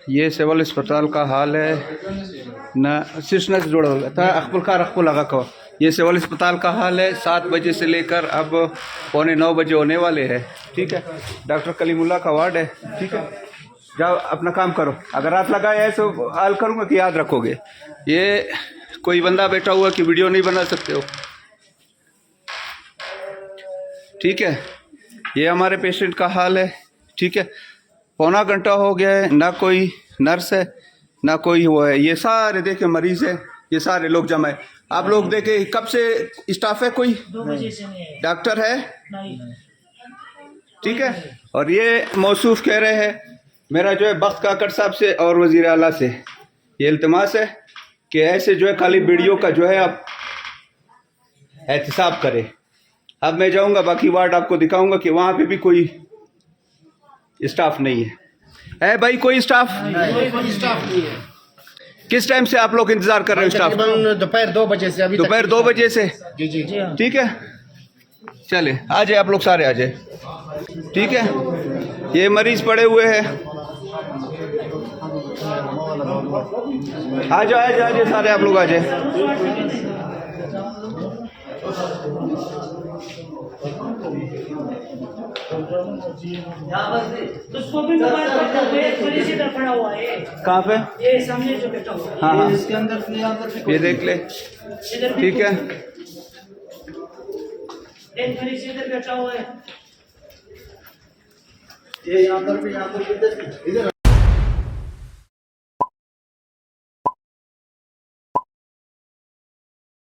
ये सिविल अस्पताल का हाल है ना, सिस्टम से जुड़ा हुआ था अखपुल का रखपुल लगा को। ये सिविल अस्पताल का हाल है, 7 बजे से लेकर अब 8:45 बजे होने वाले हैं। ठीक है, डॉक्टर कलीमुल्ला का वार्ड है। ठीक है, जाओ अपना काम करो। अगर हाथ लगाया है तो हाल करूँगा कि याद रखोगे। ये कोई बंदा बैठा हुआ कि वीडियो नहीं बना सकते हो। ठीक है, ये हमारे पेशेंट का हाल है। ठीक है, पौना घंटा हो गया है, ना कोई नर्स है ना कोई वो है। ये सारे देखे मरीज है, ये सारे लोग जमा है। आप लोग देखे कब से स्टाफ है? कोई 2 बजे से नहीं है। डॉक्टर है? नहीं। ठीक है, और ये मौसूफ कह रहे हैं मेरा जो है बख्त काकड़ साहब से और वजीर आला से ये इल्तिमास है कि ऐसे जो है खाली वीडियो का जो है आप एहतसाब करें। अब मैं जाऊंगा बाकी वार्ड आपको दिखाऊंगा कि वहाँ पे भी कोई स्टाफ नहीं है भाई? कोई स्टाफ नहीं है। किस टाइम से आप लोग इंतजार कर रहे हो स्टाफ? दोपहर 2 बजे से अभी दोपहर 2 बजे से। जी जी जी हाँ। ठीक है, चले आ जाए आप लोग सारे आ जाए। ठीक है, ये मरीज पड़े हुए हैं। आ जाए सारे आप लोग आ जाए। उसको भी मोबाइल पर मरीज इधर पड़ा हुआ है। कहाँ पे? ये सामने जो बैठा हुआ है। हाँ हाँ, इसके अंदर से यहाँ पर ये देख ले। इधर भी ठीक है, एक मरीज इधर बैठा हुआ है। ये यहाँ पर भी इधर